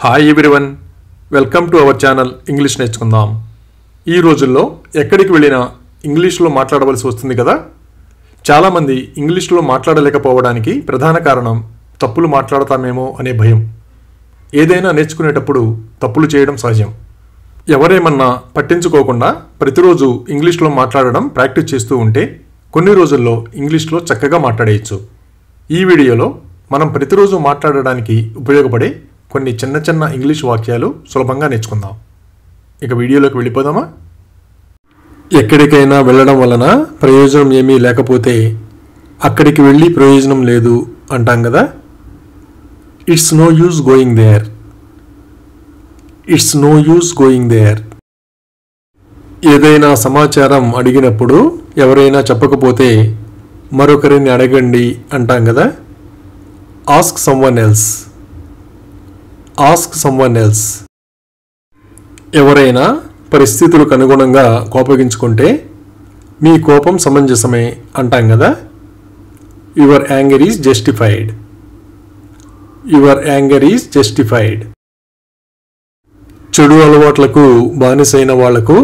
Hi everyone, welcome to our channel English నేర్చుకుందాం. ఈ రోజుల్లో ఎక్కడికి వెళ్ళినా ఇంగ్లీష్లో మాట్లాడవలసి వస్తుంది కదా. చాలామంది ఇంగ్లీష్లో మాట్లాడలేకపోవడానికి ప్రధాన కారణం తప్పులు మాట్లాడతామేమో అనే భయం. ఏదైనా నేర్చుకునేటప్పుడు తప్పులు చేయడం సహజం. ఎవరేమన్నా పట్టించుకోకుండా ప్రతిరోజు ఇంగ్లీష్లో మాట్లాడడం ప్రాక్టీస్ చేస్తూ ఉంటే కొన్ని రోజుల్లో ఇంగ్లీష్లో చక్కగా మాట్లాడేయచ్చు. ఈ వీడియోలో మనం ప్రతిరోజు మాట్లాడడానికి ఉపయోగపడే కొన్ని చిన్న చిన్న ఇంగ్లీష్ వాక్యాలు సులభంగా నేర్చుకుందాం. ఇక వీడియోలోకి వెళ్ళిపోదామా? ఎక్కడికైనా వెళ్ళడం వలన ప్రయోజనం ఏమీ లేకపోతే అక్కడికి వెళ్ళి ప్రయోజనం లేదు అంటాం కదా. It's no use going there. It's no use going there. ఏదైనా సమాచారం అడిగినప్పుడు ఎవరైనా చెప్పకపోతే మరొకరిని అడగండి అంటాం కదా. Ask someone else. Ask someone else. ఎవరైనా పరిస్థితులకు అనుగుణంగా కోపగించుకుంటే మీ కోపం సమంజసమే అంటాం కదా. Your anger is justified. Your anger is justified. చెడు అలవాట్లకు బానిసైన వాళ్లకు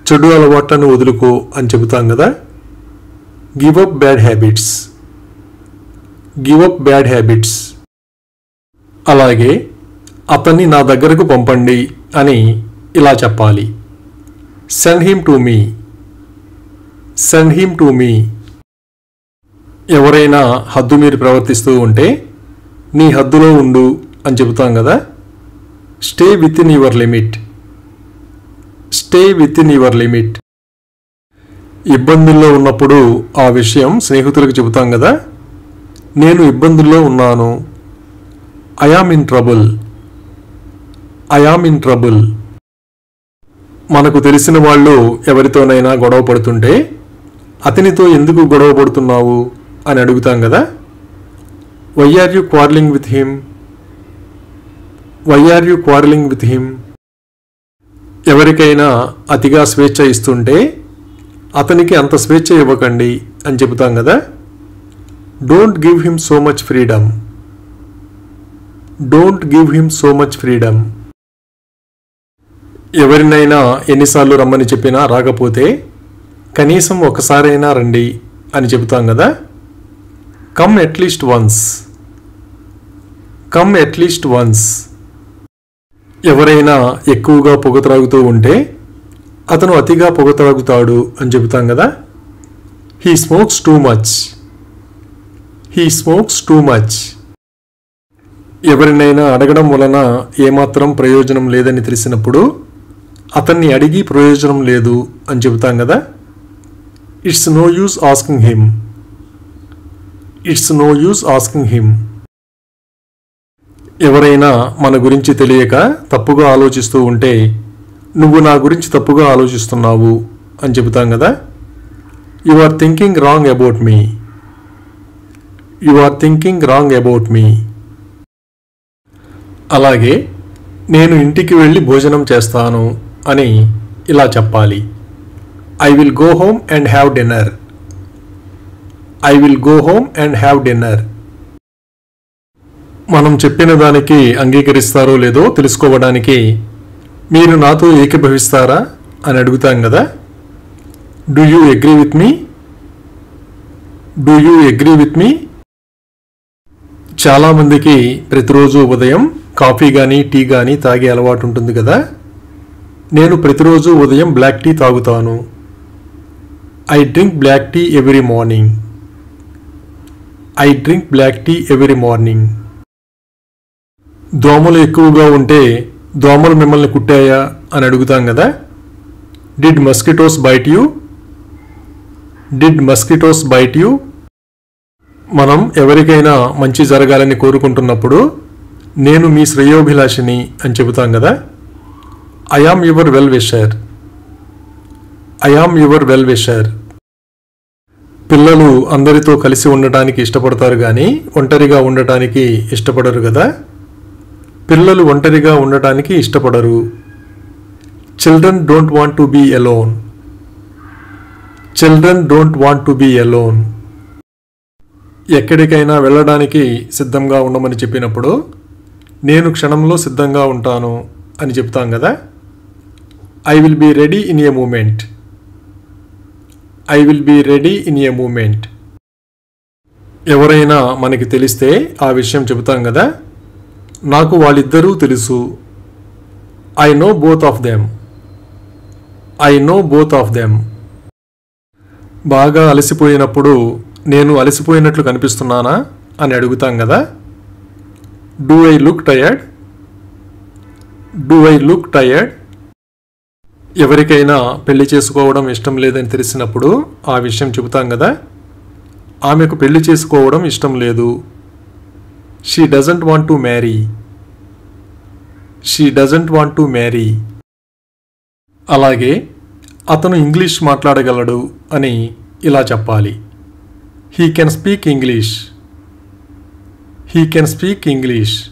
చెడు అలవాట్లను వదులుకో అని చెబుతాం కదా. Give up bad habits. Give up bad habits. అలాగే అతన్ని నా దగ్గరకు పంపండి అని ఇలా చెప్పాలి. Send him to me. Send him to me. ఎవరైనా హద్దు మీరు ప్రవర్తిస్తూ ఉంటే నీ హద్దులో ఉండు అని చెబుతాం కదా. Stay with in your limit. Stay with in your limit. ఇబ్బందుల్లో ఉన్నప్పుడు ఆ విషయం స్నేహితులకు చెబుతాం కదా. నేను ఇబ్బందుల్లో ఉన్నాను. I am in trouble. I am in trouble. మనకు తెలిసిన వాళ్ళు ఎవరితోనైనా గొడవ పడుతుంటే అతనితో ఎందుకు గొడవ పడుతున్నావు అని అడుగుతాం కదా. Why are you quarrelling with him. Why are you quarrelling with him. ఎవరికైనా అతిగా స్వేచ్ఛ ఇస్తుంటే అతనికి అంత స్వేచ్ఛ ఇవ్వకండి అని చెబుతాం కదా. Don't give him so much freedom. Don't give him so much freedom. ఎవరినైనా ఎన్నిసార్లు రమ్మని చెప్పినా రాకపోతే కనీసం ఒకసారైనా రండి అని చెబుతాం కదా. Come at least once. Come at least once. ఎవరైనా ఎక్కువగా పొగ త్రాగుతూ ఉంటే అతను అతిగా పొగ త్రాగుతాడు అని చెబుతాం కదా. He smokes too much. He smokes too much. ఎవరినైనా అడగడం వలన ఏమాత్రం ప్రయోజనం లేదని తెలిసినప్పుడు అతన్ని అడిగి ప్రయోజనం లేదు అని చెబుతాం కదా. It's no use asking him. It's no use asking him. ఎవరైనా మన గురించి తెలియక తప్పుగా ఆలోచిస్తూ ఉంటే నువ్వు నా గురించి తప్పుగా ఆలోచిస్తున్నావు అని చెబుతాం కదా. You are thinking wrong about me. You are thinking wrong about me. అలాగే నేను ఇంటికి వెళ్ళి భోజనం చేస్తాను అని ఇలా చెప్పాలి. I will go home and have dinner. I will go home and have dinner. మనం చెప్పిన దానికి అంగీకరిస్తారో లేదో తెలుసుకోవడానికి మీరు నాతో ఏకీభవిస్తారా అని అడుగుతాం కదా. Do you agree with me. Do you agree with me. చాలామందికి ప్రతిరోజు ఉదయం కాఫీ కానీ టీ కానీ తాగే అలవాటు ఉంటుంది కదా. నేను ప్రతిరోజు ఉదయం బ్లాక్ టీ తాగుతాను. I drink black tea every morning. I drink black tea every morning. దోమలు ఎక్కువగా ఉంటే దోమలు మిమ్మల్ని కుట్టాయా అని అడుగుతాం కదా. Did mosquitoes bite you. Did mosquitoes bite you. మనం ఎవరికైనా మంచి జరగాలని కోరుకుంటున్నప్పుడు నేను మీ శ్రేయోభిలాషిని అని చెబుతాం కదా. I am your well wisher. I am your well wisher. పిల్లలు అందరితో కలిసి ఉండటానికి ఇష్టపడతారు కానీ ఒంటరిగా ఉండటానికి ఇష్టపడరు కదా. పిల్లలు ఒంటరిగా ఉండటానికి ఇష్టపడరు. Children don't want to be alone. Children don't want to be alone. ఎక్కడికైనా వెళ్ళడానికి సిద్ధంగా ఉండమని చెప్పినప్పుడు నేను క్షణంలో సిద్ధంగా ఉంటాను అని చెప్తాం కదా. I will be ready in a moment. I will be ready in a moment. ఎవరైనా మనకి తెలిస్తే ఆ విషయం చెబుతాం కదా. నాకు వాళ్ళిద్దరూ తెలుసు. I know both of them. I know both of them. బాగా అలసిపోయినప్పుడు నేను అలసిపోయినట్లు కనిపిస్తున్నానా అని అడుగుతాం కదా. Do I look tired? Do I look tired? ఎవరికైనా పెళ్లి చేసుకోవడం ఇష్టం లేదని తెలిసినప్పుడు ఆ విషయం చెబుతాం కదా. ఆమెకు పెళ్లి చేసుకోవడం ఇష్టం లేదు. She doesn't want to marry. She doesn't want to marry. అలాగే అతను ఇంగ్లీష్ మాట్లాడగలడు అని ఇలా చెప్పాలి. He can speak English. He can speak English.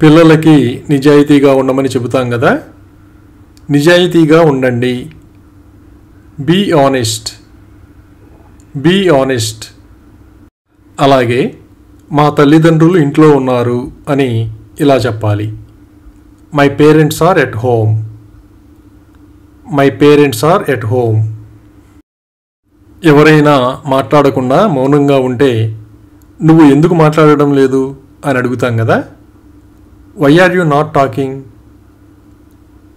పిల్లలకి నిజాయితీగా ఉండమని చెబుతాం కదా. నిజాయితీగా ఉండండి. Be honest. Be honest. అలాగే మా తల్లిదండ్రులు ఇంట్లో ఉన్నారు అని ఇలా చెప్పాలి. My parents are at home. My parents are at home. ఎవరైనా మాట్లాడకుండా మౌనంగా ఉంటే నువ్వు ఎందుకు మాట్లాడడం లేదు అని అడుగుతాం కదా. Why are you not talking?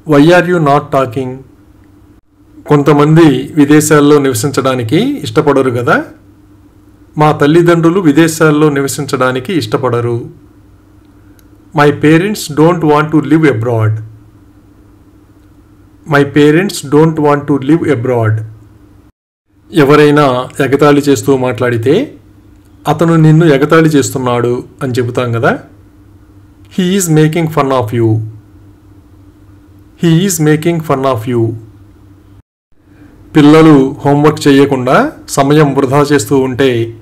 Why are you not talking? కొంతమంది విదేశాల్లో నివసించడానికి ఇష్టపడరు కదా. మా తల్లిదండ్రులు విదేశాల్లో నివసించడానికి ఇష్టపడరు. My parents don't want to live abroad. My parents don't want to live abroad. ఎవరైనా ఎగతాళి చేస్తూ మాట్లాడితే అతను నిన్ను ఎగతాళి చేస్తున్నాడు అని చెబుతాం కదా. He is making fun of you. He is making fun of you. పిల్లలు హోంవర్క్ చేయకుండా సమయం వృధా చేస్తూ ఉంటే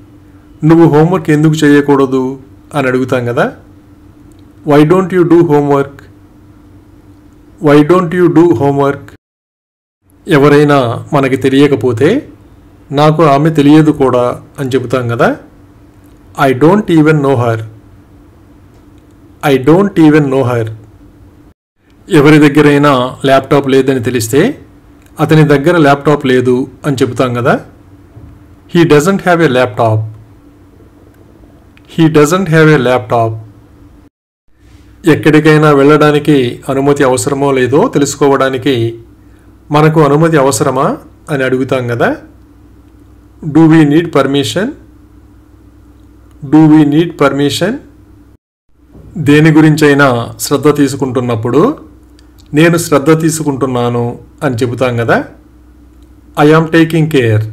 నువ్వు హోంవర్క్ ఎందుకు చేయకూడదు అని అడుగుతాం కదా. Why don't you do homework? Why don't you do homework? ఎవరైనా మనకి తెలియకపోతే నాకు ఆమె తెలియదు కూడా అని చెబుతాం కదా. I don't even know her. I don't even know her. ఎవరి దగ్గరైనా ల్యాప్టాప్ లేదని తెలిస్తే అతని దగ్గర ల్యాప్టాప్ లేదు అని చెబుతాం కదా. He doesn't have a laptop. He doesn't have a laptop. ఎక్కడికైనా వెళ్ళడానికి అనుమతి అవసరమో లేదో తెలుసుకోవడానికి మనకు అనుమతి అవసరమా అని అడుగుతాం కదా. Do we need permission? Do we need permission? దేని గురించైనా శ్రద్ధ తీసుకుంటున్నప్పుడు నేను శ్రద్ధ తీసుకుంటున్నాను అని చెబుతాం కదా. I am taking care.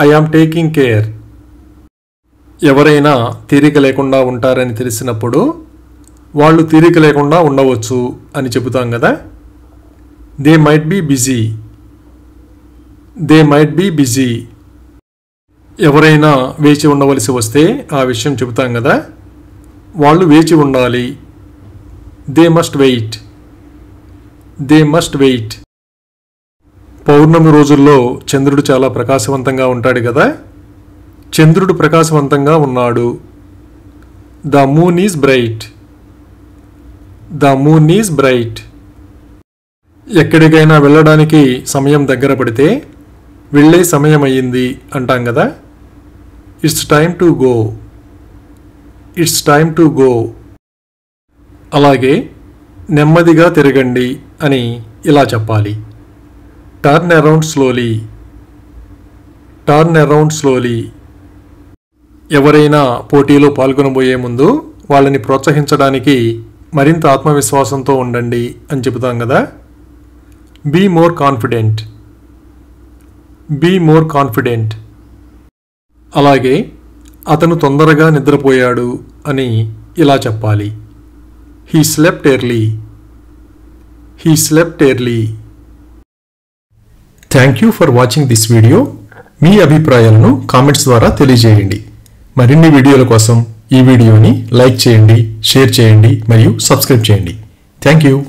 I am taking care. ఎవరైనా తీరిక లేకుండా ఉంటారని తెలిసినప్పుడు వాళ్ళు తీరిక లేకుండా ఉండవచ్చు అని చెబుతాం కదా. They might be busy. They might be busy. ఎవరైనా వేచి ఉండవలసి వస్తే ఆ విషయం చెబుతాం కదా. వాళ్ళు వేచి ఉండాలి. They must wait. They must wait. పౌర్ణమి రోజుల్లో చంద్రుడు చాలా ప్రకాశవంతంగా ఉంటాడు కదా. చంద్రుడు ప్రకాశవంతంగా ఉన్నాడు. The moon is bright. The moon is bright. ఎక్కడికైనా వెళ్ళడానికి సమయం దగ్గర పడితే వెళ్ళే సమయం అయ్యింది అంటాం కదా. It's time to go. It's time to go. అలాగే నెమ్మదిగా తిరగండి అని ఇలా చెప్పాలి. Turn around slowly. Turn around slowly. ఎవరైనా పోటీలో పాల్గొనబోయే ముందు వాళ్ళని ప్రోత్సహించడానికి మరింత ఆత్మవిశ్వాసంతో ఉండండి అని చెబుతాం కదా. Be more confident. Be more confident. అలాగే అతను తొందరగా నిద్రపోయాడు అని ఇలా చెప్పాలి. He slept early. He slept early. Thank you for watching this video. మీ అభిప్రాయాలను కామెంట్స్ ద్వారా తెలియజేయండి. మరిన్ని వీడియోల కోసం ఈ వీడియోని లైక్ చేయండి, షేర్ చేయండి మరియు సబ్స్క్రైబ్ చేయండి. Thank you.